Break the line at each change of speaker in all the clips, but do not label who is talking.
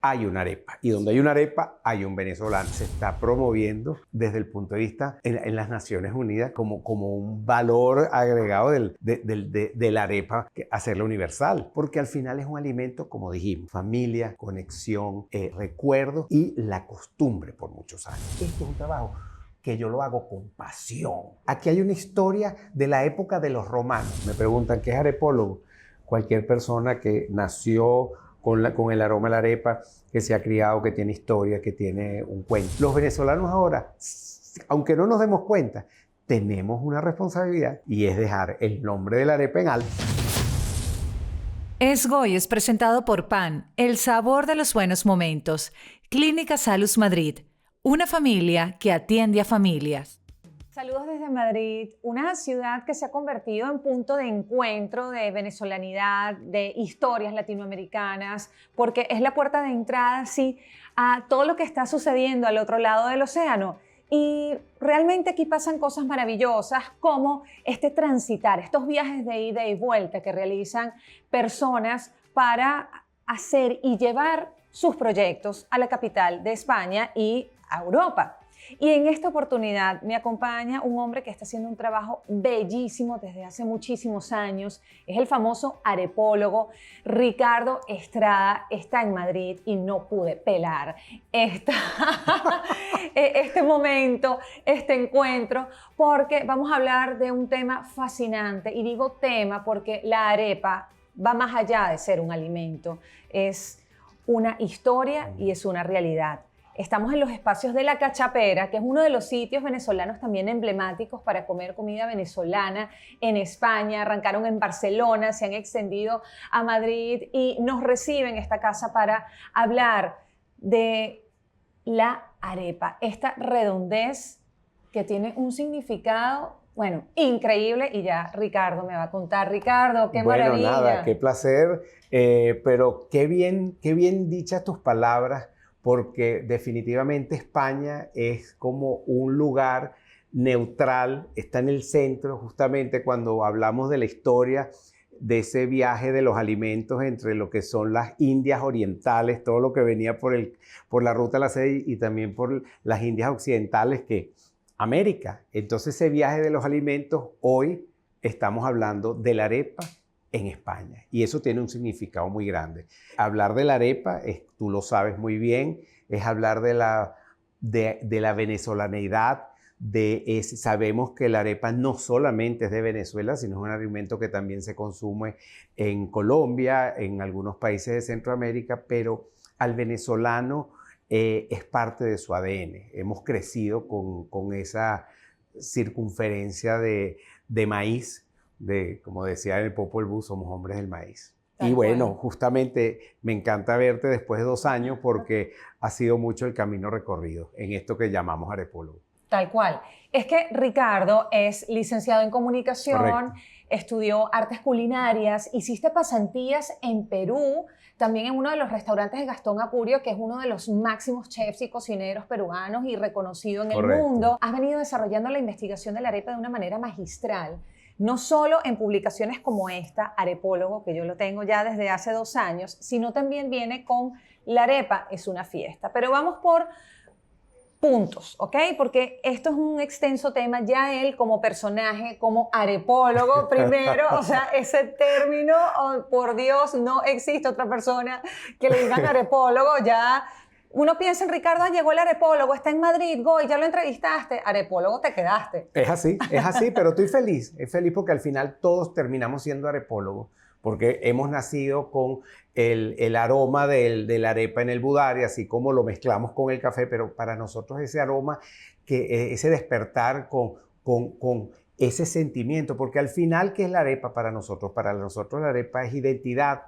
hay una arepa. Y donde hay una arepa, hay un venezolano. Se está promoviendo desde el punto de vista en las Naciones Unidas como un valor agregado de la arepa, hacerla universal. Porque al final es un alimento, como dijimos, familia, conexión, recuerdos y la costumbre por muchos años. Este es un trabajo que yo lo hago con pasión. Aquí hay una historia de la época de los romanos. Me preguntan, ¿qué es arepólogo? Cualquier persona que nació con el aroma de la arepa, que se ha criado, que tiene historia, que tiene un cuento. Los venezolanos ahora, aunque no nos demos cuenta, tenemos una responsabilidad y es dejar el nombre de la arepa en alto.
Esgoy es presentado por PAN, el sabor de los buenos momentos. Clínica Salus Madrid, una familia que atiende a familias.
Saludos desde Madrid, una ciudad que se ha convertido en punto de encuentro de venezolanidad, de historias latinoamericanas, porque es la puerta de entrada, sí, a todo lo que está sucediendo al otro lado del océano. Y realmente aquí pasan cosas maravillosas como este transitar, estos viajes de ida y vuelta que realizan personas para hacer y llevar sus proyectos a la capital de España y a Europa. Y en esta oportunidad me acompaña un hombre que está haciendo un trabajo bellísimo desde hace muchísimos años. Es el famoso arepólogo Ricardo Estrada. Está en Madrid y no pude pelar este momento, este encuentro, porque vamos a hablar de un tema fascinante. Y digo tema porque la arepa va más allá de ser un alimento. Es una historia y es una realidad. Estamos en los espacios de La Cachapera, que es uno de los sitios venezolanos también emblemáticos para comer comida venezolana en España. Arrancaron en Barcelona, se han extendido a Madrid y nos reciben esta casa para hablar de la arepa, esta redondez que tiene un significado, bueno, increíble, y ya Ricardo me va a contar. Ricardo, qué maravilla.
Bueno, nada, qué placer, pero qué bien dichas tus palabras, porque definitivamente España es como un lugar neutral, está en el centro, justamente cuando hablamos de la historia de ese viaje de los alimentos entre lo que son las Indias orientales, todo lo que venía por la ruta de la seda y también por las Indias occidentales, que América. Entonces ese viaje de los alimentos, hoy estamos hablando de la arepa en España y eso tiene un significado muy grande. Hablar de la arepa, tú lo sabes muy bien, es hablar de la venezolaneidad, sabemos que la arepa no solamente es de Venezuela, sino es un alimento que también se consume en Colombia, en algunos países de Centroamérica, pero al venezolano es parte de su ADN. Hemos crecido con esa circunferencia de maíz, como decía en el Popol Vuh, somos hombres del maíz. Y bueno, justamente me encanta verte después de 2 años porque ha sido mucho el camino recorrido en esto que llamamos arepólogo.
Tal cual. Es que Ricardo es licenciado en comunicación, correcto, estudió artes culinarias, hiciste pasantías en Perú, también en uno de los restaurantes de Gastón Acurio, que es uno de los máximos chefs y cocineros peruanos y reconocido en el mundo. Has venido desarrollando la investigación de la arepa de una manera magistral, no solo en publicaciones como esta, Arepólogo, que yo lo tengo ya desde hace 2 años, sino también viene con La arepa es una fiesta. Pero vamos por puntos, ¿ok? Porque esto es un extenso tema, ya él como personaje, como arepólogo, primero, o sea, ese término, oh, por Dios, no existe otra persona que le digan arepólogo, ya uno piensa en Ricardo, llegó el arepólogo, está en Madrid, Goy, ya lo entrevistaste, arepólogo te quedaste.
Es así, pero estoy feliz, porque al final todos terminamos siendo arepólogos, porque hemos nacido con el aroma de la arepa en el budare, así como lo mezclamos con el café, pero para nosotros ese aroma, ese despertar con ese sentimiento, porque al final, ¿qué es la arepa para nosotros? Para nosotros la arepa es identidad,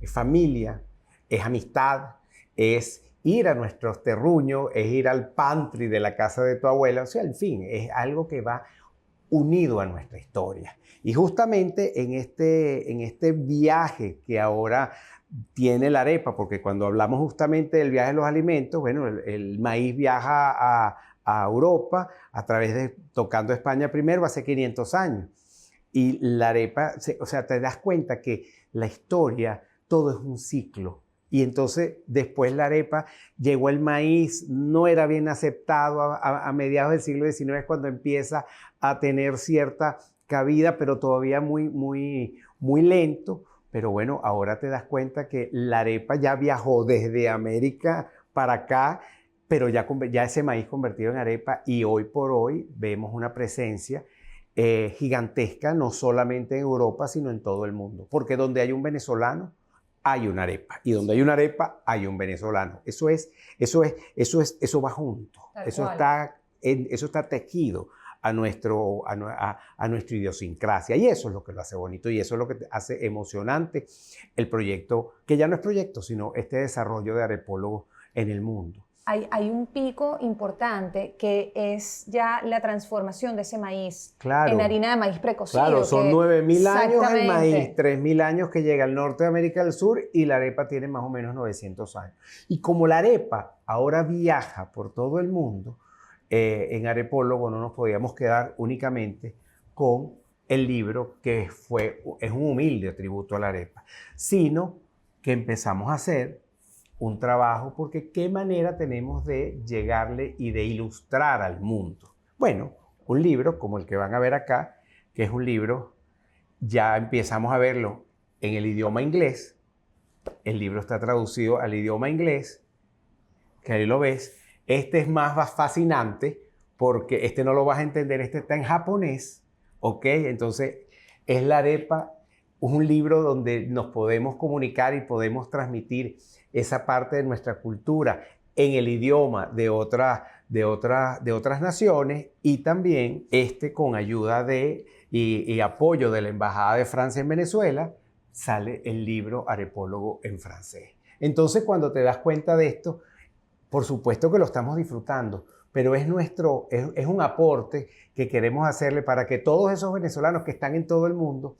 es familia, es amistad, es ir a nuestros terruños, es ir al pantry de la casa de tu abuela, o sea, en fin, es algo que va unido a nuestra historia. Y justamente en este viaje que ahora tiene la arepa, porque cuando hablamos justamente del viaje de los alimentos, bueno, el maíz viaja a Europa a través de tocando España primero hace 500 años. Y la arepa, o sea, te das cuenta que la historia, todo es un ciclo. Y entonces después la arepa, llegó el maíz, no era bien aceptado a mediados del siglo XIX, es cuando empieza a tener cierta cabida, pero todavía muy lento. Pero bueno, ahora te das cuenta que la arepa ya viajó desde América para acá, pero ya ese maíz convertido en arepa, y hoy por hoy vemos una presencia gigantesca, no solamente en Europa, sino en todo el mundo. Porque donde hay un venezolano, hay una arepa. Y donde hay una arepa, hay un venezolano. Eso va junto. Eso está tejido a nuestra idiosincrasia. Y eso es lo que lo hace bonito, y eso es lo que hace emocionante el proyecto, que ya no es proyecto, sino este desarrollo de arepólogos en el mundo.
Hay un pico importante que es ya la transformación de ese maíz en harina de maíz precocido.
Claro, son 9.000 años el maíz, 3.000 años que llega al norte de América del Sur, y la arepa tiene más o menos 900 años. Y como la arepa ahora viaja por todo el mundo, en Arepólogo no nos podíamos quedar únicamente con el libro, que es un humilde tributo a la arepa, sino que empezamos a hacer un trabajo, porque qué manera tenemos de llegarle y de ilustrar al mundo. Bueno, un libro como el que van a ver acá, que es un libro, ya empezamos a verlo en el idioma inglés. El libro está traducido al idioma inglés, que ahí lo ves. Este es más fascinante porque este no lo vas a entender, este está en japonés, ¿ok? Entonces, es la arepa, un libro donde nos podemos comunicar y podemos transmitir esa parte de nuestra cultura en el idioma de otras naciones, y también con ayuda y apoyo de la Embajada de Francia en Venezuela, sale el libro Arepólogo en francés. Entonces, cuando te das cuenta de esto, por supuesto que lo estamos disfrutando, pero es un aporte que queremos hacerle para que todos esos venezolanos que están en todo el mundo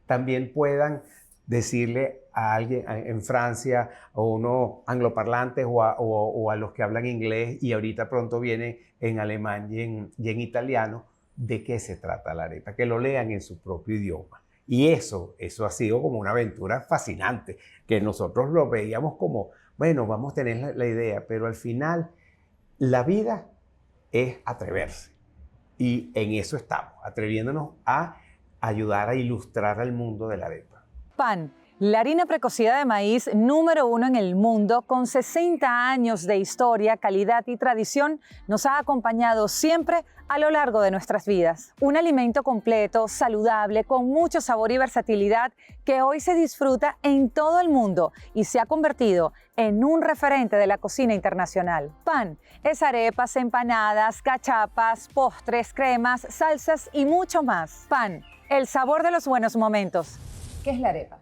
también puedan decirle a alguien en Francia, o unos angloparlantes, o a los que hablan inglés, y ahorita pronto viene en alemán y en italiano, de qué se trata la arepa, que lo lean en su propio idioma. Y eso ha sido como una aventura fascinante, que nosotros lo veíamos como, bueno, vamos a tener la idea, pero al final la vida es atreverse. Y en eso estamos, atreviéndonos a ayudar a ilustrar al mundo de la arepa.
Pan, la harina precocida de maíz número 1 en el mundo, con 60 años de historia, calidad y tradición, nos ha acompañado siempre a lo largo de nuestras vidas. Un alimento completo, saludable, con mucho sabor y versatilidad, que hoy se disfruta en todo el mundo y se ha convertido en un referente de la cocina internacional. Pan es arepas, empanadas, cachapas, postres, cremas, salsas y mucho más. Pan, el sabor de los buenos momentos.
¿Qué es la arepa?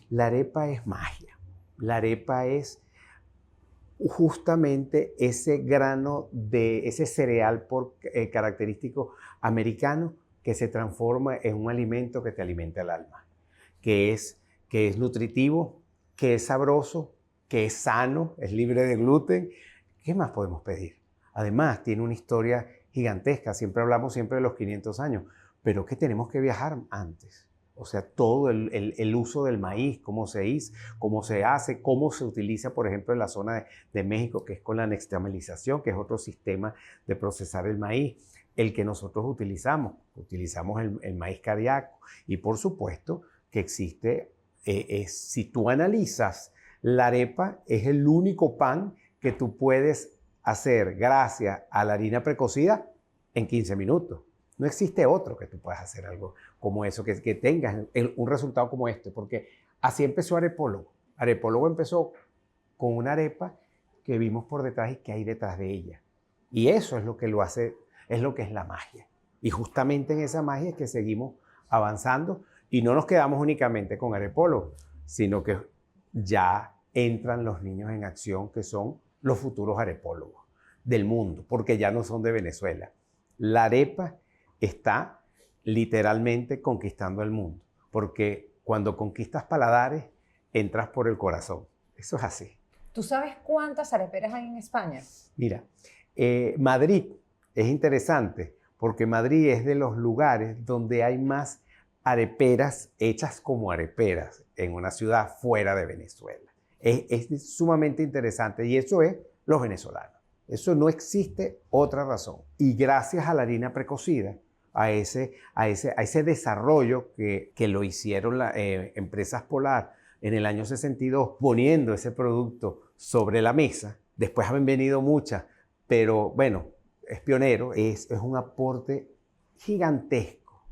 La arepa es magia. La arepa es justamente ese grano de ese cereal característico americano, que se transforma en un alimento que te alimenta el alma, que es nutritivo, que es sabroso, que es sano, es libre de gluten. ¿Qué más podemos pedir? Además, tiene una historia gigantesca. Siempre hablamos de los 500 años, pero que tenemos que viajar antes. O sea, todo el uso del maíz, cómo se hizo, cómo se hace, cómo se utiliza, por ejemplo, en la zona de México, que es con la nixtamalización, que es otro sistema de procesar el maíz, el que nosotros utilizamos el maíz cariaco. Y por supuesto que existe, si tú analizas, la arepa es el único pan que tú puedes hacer gracias a la harina precocida en 15 minutos. No existe otro que tú puedas hacer algo como eso, que tengas un resultado como este, porque así empezó Arepólogo. Arepólogo empezó con una arepa que vimos por detrás y que hay detrás de ella. Y eso es lo que lo hace, es lo que es la magia. Y justamente en esa magia es que seguimos avanzando, y no nos quedamos únicamente con Arepólogo, sino que ya entran los niños en acción, que son los futuros arepólogos del mundo, porque ya no son de Venezuela. La arepa está literalmente conquistando el mundo, porque cuando conquistas paladares, entras por el corazón. Eso es así.
¿Tú sabes cuántas areperas hay en España?
Mira, Madrid es interesante, porque Madrid es de los lugares donde hay más areperas hechas como areperas en una ciudad fuera de Venezuela. Es sumamente interesante y eso es los venezolanos. Eso no existe otra razón. Y gracias a la harina precocida, a ese desarrollo que lo hicieron las empresas Polar en el año 62, poniendo ese producto sobre la mesa. Después han venido muchas, pero bueno, es pionero, es un aporte gigantesco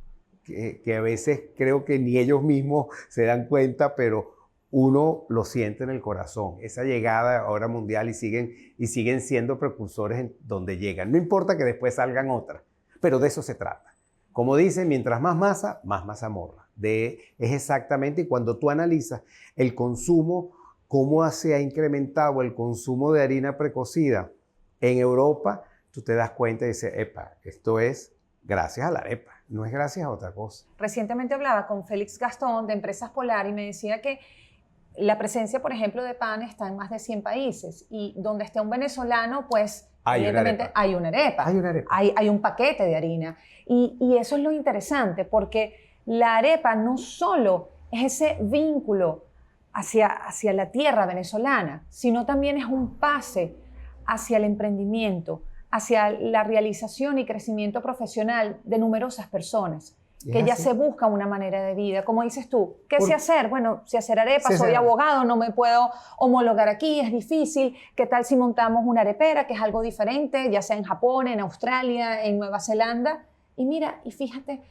que a veces creo que ni ellos mismos se dan cuenta, pero uno lo siente en el corazón. Esa llegada ahora mundial y siguen siendo precursores en donde llegan. No importa que después salgan otras, pero de eso se trata. Como dicen, mientras más masa morra. Es exactamente, y cuando tú analizas el consumo, cómo se ha incrementado el consumo de harina precocida en Europa, tú te das cuenta y dices, epa, esto es gracias a la arepa, no es gracias a otra cosa.
Recientemente hablaba con Félix Gastón de Empresas Polar y me decía que la presencia, por ejemplo, de pan está en más de 100 países y donde esté un venezolano, pues evidentemente hay una arepa. Hay un paquete de harina. Y eso es lo interesante, porque la arepa no solo es ese vínculo hacia la tierra venezolana, sino también es un pase hacia el emprendimiento, hacia la realización y crecimiento profesional de numerosas personas que ya se busca una manera de vida. Como dices tú, ¿qué sé hacer? Bueno, sé hacer arepas, soy abogado, no me puedo homologar aquí, es difícil. ¿Qué tal si montamos una arepera, que es algo diferente, ya sea en Japón, en Australia, en Nueva Zelanda? Y mira, y fíjate,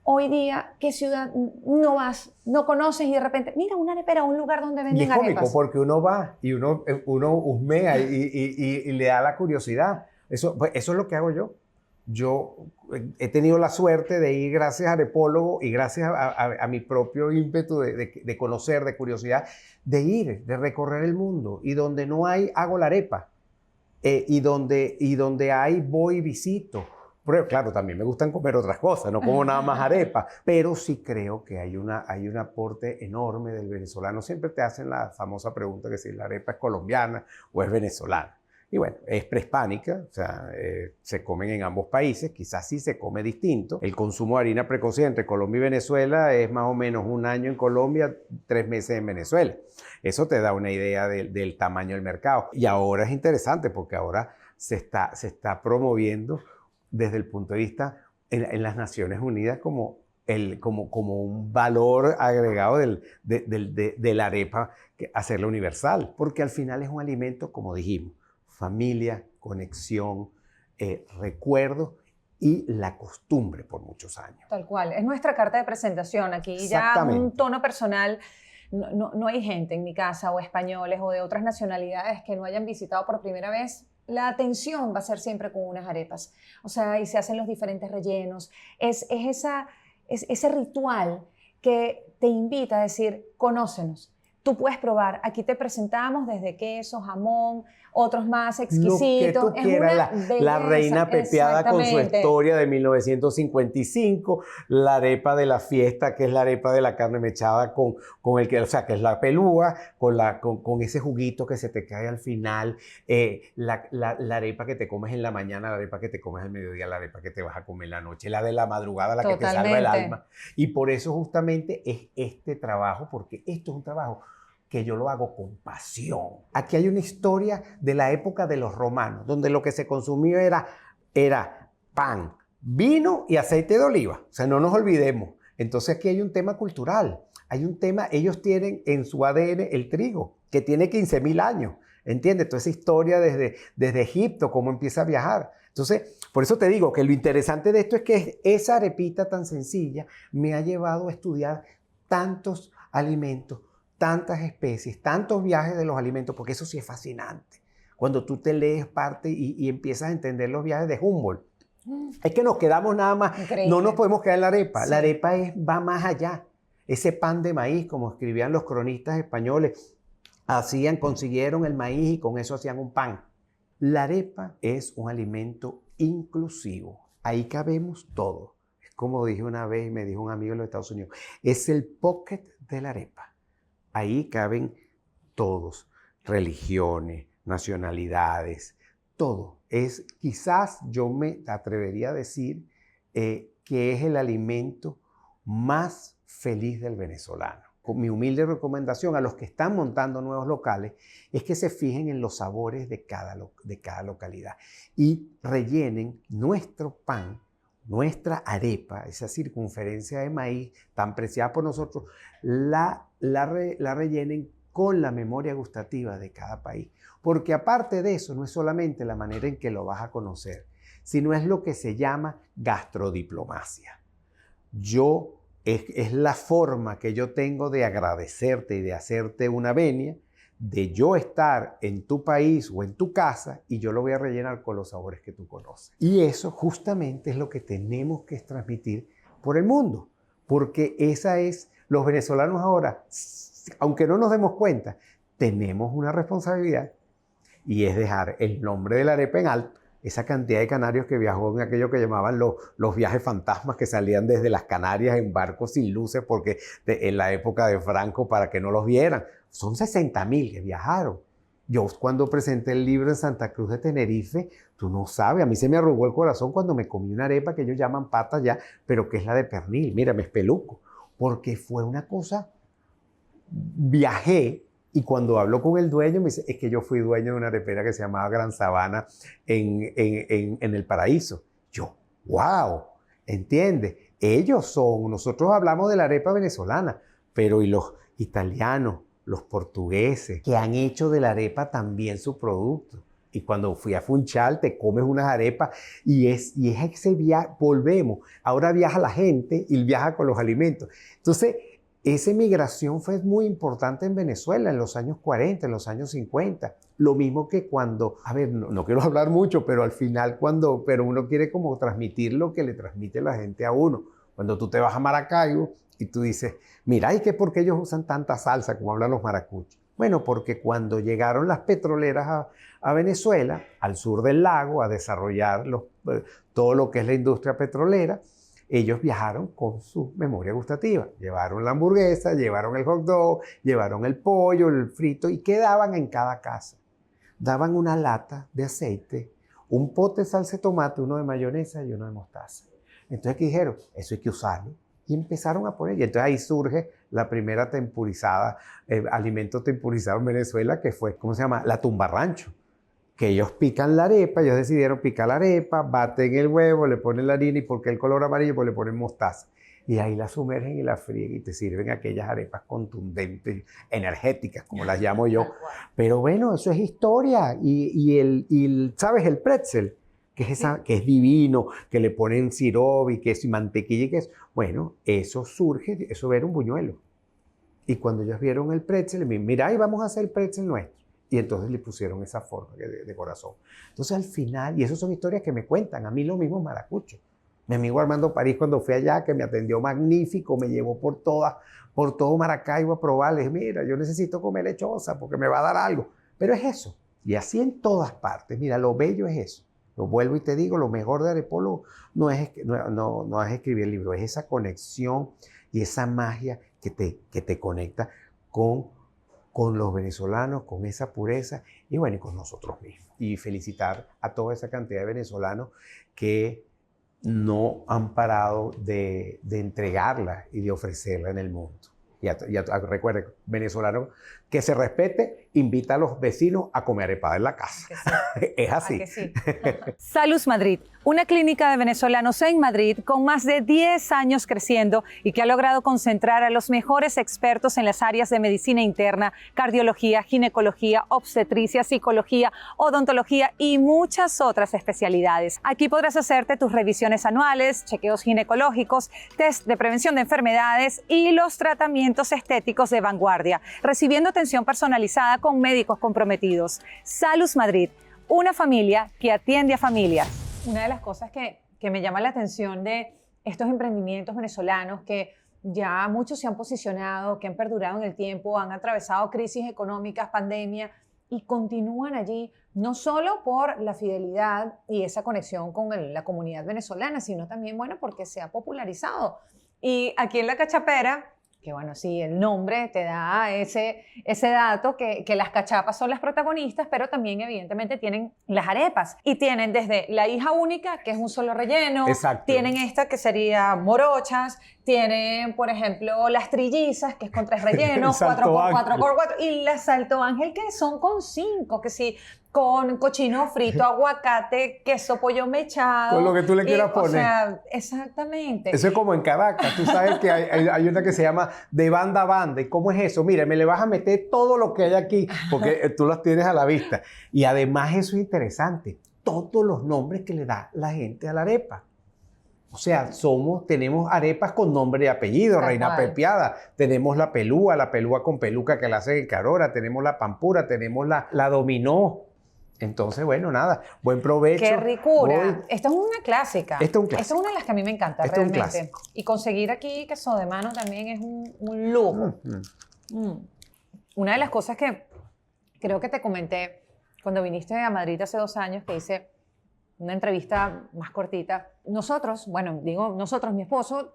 hoy día, ¿qué ciudad no vas, no conoces y de repente, mira, una arepera, un lugar donde venden arepas?
Y es cómico porque uno va y uno husmea y le da la curiosidad. Eso es lo que hago yo. Yo he tenido la suerte de ir gracias a Arepólogo y gracias a mi propio ímpetu de conocer, de curiosidad, de recorrer el mundo. Y donde no hay, hago la arepa. Y donde hay, voy y visito. Pero claro, también me gustan comer otras cosas, no como nada más arepa. Pero sí creo que hay un aporte enorme del venezolano. Siempre te hacen la famosa pregunta que si la arepa es colombiana o es venezolana. Y bueno, es prehispánica, o sea, se comen en ambos países, quizás sí se come distinto. El consumo de harina precocida entre Colombia y Venezuela es más o menos 1 año en Colombia, 3 meses en Venezuela. Eso te da una idea del tamaño del mercado. Y ahora es interesante porque ahora se está promoviendo desde el punto de vista en las Naciones Unidas como un valor agregado de la arepa, hacerla universal, porque al final es un alimento, como dijimos, familia, conexión, recuerdo y la costumbre por muchos años.
Tal cual, es nuestra carta de presentación. Aquí ya un tono personal. No hay gente en mi casa o españoles o de otras nacionalidades que no hayan visitado por primera vez. La atención va a ser siempre con unas arepas. O sea, y se hacen los diferentes rellenos. Es ese ritual que te invita a decir, conócenos. Tú puedes probar. Aquí te presentamos desde queso, jamón, otros más exquisitos.
Lo que tú quieras, la reina pepiada con su historia de 1955, la arepa de la fiesta, que es la arepa de la carne mechada que es la pelúa, con ese juguito que se te cae al final, la arepa que te comes en la mañana, la arepa que te comes al mediodía, la arepa que te vas a comer en la noche, la de la madrugada, la que te salva el alma. Y por eso justamente es este trabajo, porque esto es un trabajo que yo lo hago con pasión. Aquí hay una historia de la época de los romanos, donde lo que se consumía era pan, vino y aceite de oliva. O sea, no nos olvidemos. Entonces aquí hay un tema cultural. Hay un tema, ellos tienen en su ADN el trigo, que tiene 15.000 años. ¿Entiendes? Toda esa historia desde Egipto, cómo empieza a viajar. Entonces, por eso te digo que lo interesante de esto es que esa arepita tan sencilla me ha llevado a estudiar tantos alimentos, tantas especies, tantos viajes de los alimentos, porque eso sí es fascinante. Cuando tú te lees parte y empiezas a entender los viajes de Humboldt, es que nos quedamos nada más, increíble. No nos podemos quedar en la arepa. Sí. La arepa va más allá. Ese pan de maíz, como escribían los cronistas españoles, consiguieron el maíz y con eso hacían un pan. La arepa es un alimento inclusivo. Ahí cabemos todo. Es como dije una vez y me dijo un amigo de los Estados Unidos, es el pocket de la arepa. Ahí caben todos, religiones, nacionalidades, todo. Quizás yo me atrevería a decir que es el alimento más feliz del venezolano. mi humilde recomendación a los que están montando nuevos locales es que se fijen en los sabores de cada localidad y rellenen nuestro pan, nuestra arepa, esa circunferencia de maíz tan preciada por nosotros, la rellenen con la memoria gustativa de cada país. Porque aparte de eso, no es solamente la manera en que lo vas a conocer, sino es lo que se llama gastrodiplomacia. Es la forma que yo tengo de agradecerte y de hacerte una venia, de yo estar en tu país o en tu casa y yo lo voy a rellenar con los sabores que tú conoces. Y eso justamente es lo que tenemos que transmitir por el mundo, porque los venezolanos ahora, aunque no nos demos cuenta, tenemos una responsabilidad y es dejar el nombre de la arepa en alto. Esa cantidad de canarios que viajó en aquello que llamaban los viajes fantasmas, que salían desde las Canarias en barcos sin luces porque en la época de Franco para que no los vieran. Son 60.000 que viajaron. Yo cuando presenté el libro en Santa Cruz de Tenerife, tú no sabes, a mí se me arrugó el corazón cuando me comí una arepa que ellos llaman pata ya, pero que es la de pernil. Mira, me espeluco, porque fue una cosa, viajé. Y cuando hablo con el dueño, me dice, es que yo fui dueño de una arepera que se llamaba Gran Sabana en El Paraíso. Yo, wow, ¿entiendes? Nosotros hablamos de la arepa venezolana, pero y los italianos, los portugueses, que han hecho de la arepa también su producto. Y cuando fui a Funchal, te comes unas arepas y es ese viaje, volvemos. Ahora viaja la gente y viaja con los alimentos. Entonces, esa migración fue muy importante en Venezuela en los años 40, en los años 50. Lo mismo que cuando, no quiero hablar mucho, pero al final pero uno quiere como transmitir lo que le transmite la gente a uno. Cuando tú te vas a Maracaibo y tú dices, mira, ¿y por qué ellos usan tanta salsa como hablan los maracuchos? Bueno, porque cuando llegaron las petroleras a Venezuela, al sur del lago, a desarrollar todo lo que es la industria petrolera, ellos viajaron con su memoria gustativa. Llevaron la hamburguesa, llevaron el hot dog, llevaron el pollo, el frito, y ¿qué daban en cada casa? Daban una lata de aceite, un pote de salsa de tomate, uno de mayonesa y uno de mostaza. Entonces, ¿qué dijeron? Eso hay que usarlo. Y empezaron a poner. Y entonces ahí surge la primera alimento temporizado en Venezuela, que fue, ¿cómo se llama? La tumbarrancho. Que ellos pican la arepa, ellos decidieron picar la arepa, baten el huevo, le ponen la harina y porque el color amarillo, pues le ponen mostaza. Y ahí la sumergen y la fríen y te sirven aquellas arepas contundentes, energéticas, como las llamo yo. Pero bueno, eso es historia. ¿Sabes? El pretzel, que es divino, que le ponen sirope y queso y mantequilla y queso. Bueno, eso era un buñuelo. Y cuando ellos vieron el pretzel, me dijeron, mira, ahí vamos a hacer el pretzel nuestro. Y entonces le pusieron esa forma de corazón. Entonces al final, y esas son historias que me cuentan, a mí lo mismo maracucho. Mi amigo Armando París, cuando fui allá, que me atendió magnífico, me llevó por todo Maracaibo a probar, le dije, mira, yo necesito comer lechosa porque me va a dar algo. Pero es eso. Y así en todas partes. Mira, lo bello es eso. Lo vuelvo y te digo, lo mejor de Arepólogo no es escribir el libro, es esa conexión y esa magia que te conecta con los venezolanos, con esa pureza y bueno, y con nosotros mismos. Y felicitar a toda esa cantidad de venezolanos que no han parado de entregarla y de ofrecerla en el mundo. Recuerden, venezolano que se respete, invita a los vecinos a comer arepada en la casa. Sí. Es así.
Sí. Salus Madrid, una clínica de venezolanos en Madrid con más de 10 años creciendo y que ha logrado concentrar a los mejores expertos en las áreas de medicina interna, cardiología, ginecología, obstetricia, psicología, odontología y muchas otras especialidades. Aquí podrás hacerte tus revisiones anuales, chequeos ginecológicos, test de prevención de enfermedades y los tratamientos estéticos de vanguardia, recibiendo atención personalizada con médicos comprometidos. Salus Madrid, una familia que atiende a familias.
Una de las cosas que me llama la atención de estos emprendimientos venezolanos que ya muchos se han posicionado, que han perdurado en el tiempo, han atravesado crisis económicas, pandemia y continúan allí, no solo por la fidelidad y esa conexión con la comunidad venezolana, sino también, bueno, porque se ha popularizado. Y aquí en La Cachapera, que bueno, sí, el nombre te da ese dato que las cachapas son las protagonistas, pero también evidentemente tienen las arepas y tienen desde la hija única, que es un solo relleno,
Exacto.
tienen esta que sería morochas, tienen, por ejemplo, las trillizas, que es con 3 rellenos, 4x4x4, y la salto ángel, que son con 5, que sí, con cochino frito, aguacate, queso, pollo mechado.
Con lo que tú le quieras poner.
O sea, exactamente.
Eso es como en Caracas. Tú sabes que hay una que se llama de banda a banda. ¿Y cómo es eso? Mire, me le vas a meter todo lo que hay aquí, porque tú las tienes a la vista. Y además eso es interesante. Todos los nombres que le da la gente a la arepa. O sea, tenemos arepas con nombre y apellido, Reina Pepiada, tenemos la pelúa con peluca que la hace en Carora, tenemos la pampura, tenemos la dominó. Entonces, bueno, nada, buen provecho.
¡Qué ricura! Esta es una clásica.
Esta es un clásico.
Esta es una de las que a mí me encanta,
Este es un
realmente.
clásico.
Y conseguir aquí queso de mano también es un lujo. Una de las cosas que creo que te comenté cuando viniste a Madrid hace 2 años, que hice una entrevista más cortita. Nosotros, bueno, digo nosotros, mi esposo,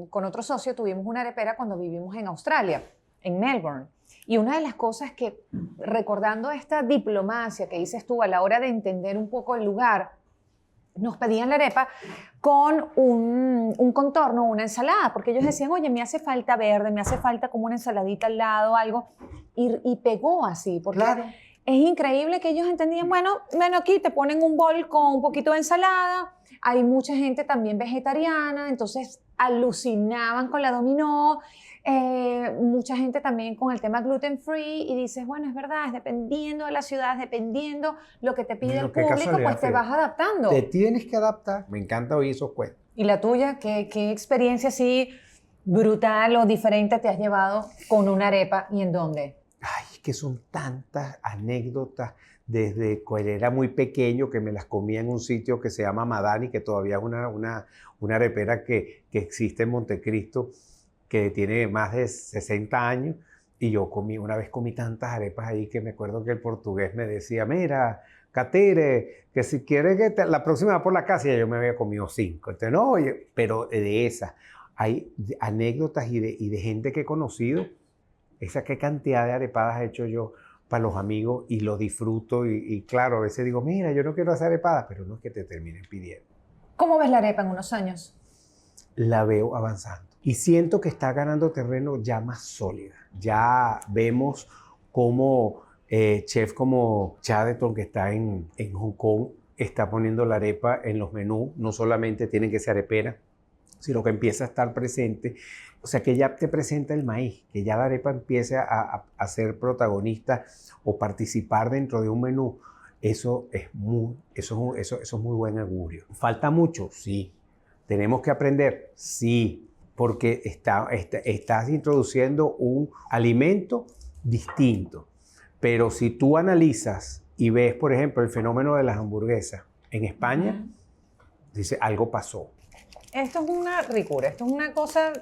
con otro socio tuvimos una arepera cuando vivimos en Australia, en Melbourne. Y una de las cosas que, recordando esta diplomacia que dices tú a la hora de entender un poco el lugar, nos pedían la arepa con un contorno, una ensalada, porque ellos decían, oye, me hace falta verde, me hace falta como una ensaladita al lado, algo, y pegó así, porque
Claro.
es increíble que ellos entendían, bueno, aquí te ponen un bol con un poquito de ensalada, hay mucha gente también vegetariana, entonces alucinaban con la dominó, mucha gente también con el tema gluten free, y dices, bueno, es verdad, es dependiendo de la ciudad, dependiendo lo que te pide el público, pues te vas adaptando.
Te tienes que adaptar. Me encanta oír esos cuentos.
¿Y la tuya? ¿Qué experiencia así brutal o diferente te has llevado con una arepa y en dónde?
Ay, es que son tantas anécdotas desde cuando era muy pequeño, que me las comía en un sitio que se llama Madani, que todavía es una arepera que existe en Montecristo, que tiene más de 60 años, y yo una vez comí tantas arepas ahí que me acuerdo que el portugués me decía, mira, Catire, que si quieres que la próxima va por la casa, y yo me había comido 5. Entonces, no, oye, pero de esas hay anécdotas y de gente que he conocido. Esa qué cantidad de arepadas he hecho yo para los amigos y lo disfruto. Y claro, a veces digo, mira, yo no quiero hacer arepadas, pero no es que te terminen pidiendo.
¿Cómo ves la arepa en unos años?
La veo avanzando. Y siento que está ganando terreno ya más sólida. Ya vemos cómo chef como Chatterton, que está en Hong Kong, está poniendo la arepa en los menús. No solamente tienen que ser areperas, sino que empieza a estar presente. O sea, que ya te presenta el maíz, que ya la arepa empiece a ser protagonista o participar dentro de un menú. Eso es muy buen augurio. ¿Falta mucho? Sí. ¿Tenemos que aprender? Sí, porque estás introduciendo un alimento distinto. Pero si tú analizas y ves, por ejemplo, el fenómeno de las hamburguesas en España, dice, algo pasó.
Esto es una ricura, esto es una cosa...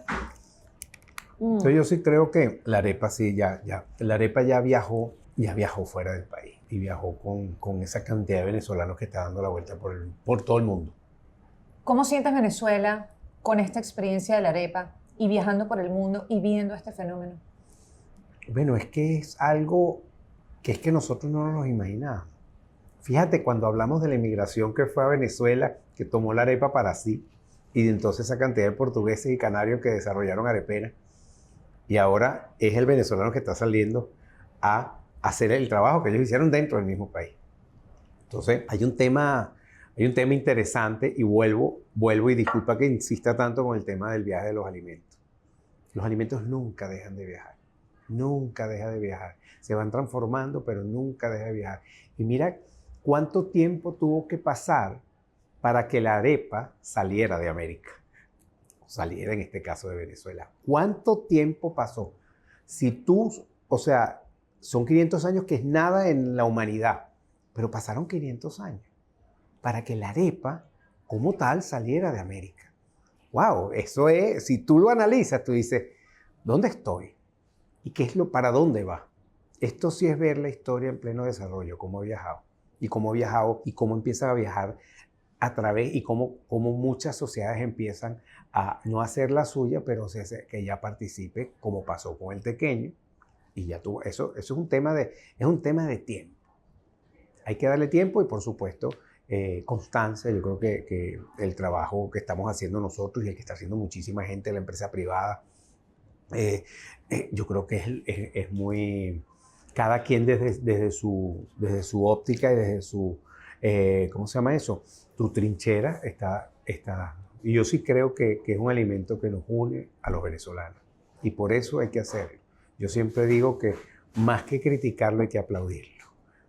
Entonces yo sí creo que la arepa sí, la arepa ya viajó fuera del país y viajó con esa cantidad de venezolanos que está dando la vuelta por todo el mundo.
¿Cómo sientes Venezuela con esta experiencia de la arepa y viajando por el mundo y viendo este fenómeno?
Bueno, es que es algo que nosotros no nos imaginábamos. Fíjate, cuando hablamos de la inmigración que fue a Venezuela, que tomó la arepa para sí, y entonces esa cantidad de portugueses y canarios que desarrollaron areperas, y ahora es el venezolano que está saliendo a hacer el trabajo que ellos hicieron dentro del mismo país. Entonces, hay un tema interesante, y vuelvo y disculpa que insista tanto con el tema del viaje de los alimentos. Los alimentos nunca dejan de viajar. Nunca deja de viajar. Se van transformando, pero nunca deja de viajar. Y mira cuánto tiempo tuvo que pasar para que la arepa saliera de América. Saliera en este caso de Venezuela. ¿Cuánto tiempo pasó? O sea, son 500 años que es nada en la humanidad, pero pasaron 500 años para que la arepa como tal saliera de América. ¡Wow! Eso es, si tú lo analizas, tú dices, ¿dónde estoy? ¿Y para dónde va? Esto sí es ver la historia en pleno desarrollo, cómo ha viajado y cómo empieza a viajar a través y cómo muchas sociedades empiezan a no hacer la suya, pero que ya participe, como pasó con el tequeño. Y ya tuvo, eso es un tema de tiempo. Hay que darle tiempo y, por supuesto, constancia. Yo creo que el trabajo que estamos haciendo nosotros y el que está haciendo muchísima gente de la empresa privada, yo creo que es muy... Cada quien desde su óptica y desde su... ¿cómo se llama eso? Tu trinchera está... Y yo sí creo que es un alimento que nos une a los venezolanos. Y por eso hay que hacerlo. Yo siempre digo que más que criticarlo hay que aplaudirlo.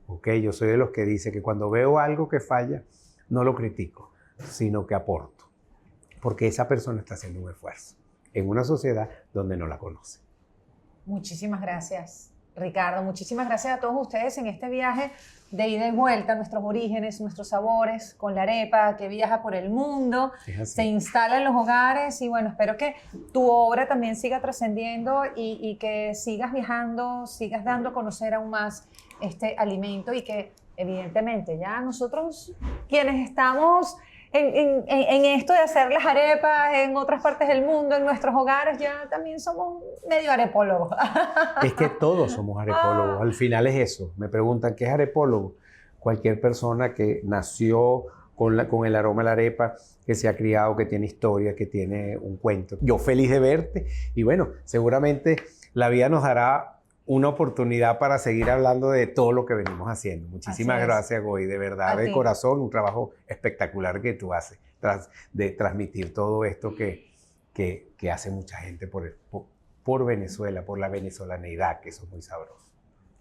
¿Okay? Yo soy de los que dice que cuando veo algo que falla, no lo critico, sino que aporto. Porque esa persona está haciendo un esfuerzo en una sociedad donde no la conoce.
Muchísimas gracias, Ricardo. Muchísimas gracias a todos ustedes en este viaje de ida y vuelta, nuestros orígenes, nuestros sabores, con la arepa que viaja por el mundo, se instala en los hogares y bueno, espero que tu obra también siga trascendiendo y que sigas viajando, sigas dando a conocer aún más este alimento y que evidentemente ya nosotros quienes estamos en esto de hacer las arepas en otras partes del mundo, en nuestros hogares, ya también somos medio arepólogos.
Es que todos somos arepólogos, al final es eso. Me preguntan, ¿qué es arepólogo? Cualquier persona que nació con el aroma de la arepa, que se ha criado, que tiene historia, que tiene un cuento. Yo feliz de verte y bueno, seguramente la vida nos dará una oportunidad para seguir hablando de todo lo que venimos haciendo. Muchísimas gracias, Goy, de verdad, de corazón, un trabajo espectacular que tú haces, de transmitir todo esto que hace mucha gente por Venezuela, por la venezolaneidad, que eso es muy sabroso.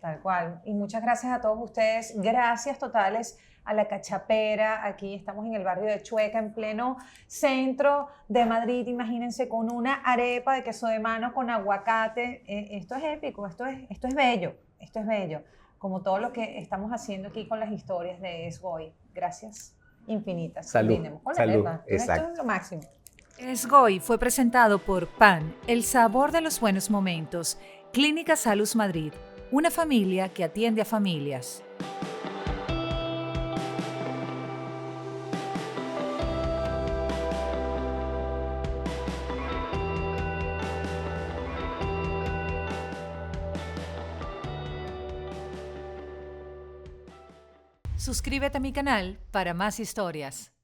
Tal cual. Y muchas gracias a todos ustedes. Gracias totales a La Cachapera. Aquí estamos en el barrio de Chueca, en pleno centro de Madrid. Imagínense, con una arepa de queso de mano con aguacate. Esto es épico, esto es bello, esto es bello. Como todo lo que estamos haciendo aquí con las historias de Esgoy. Gracias infinitas.
Salud.
Con la
Salud.
arepa.
Exacto.
Esto es lo máximo.
Esgoy fue presentado por PAN, el sabor de los buenos momentos. Clínica Salus Madrid, una familia que atiende a familias. Suscríbete a mi canal para más historias.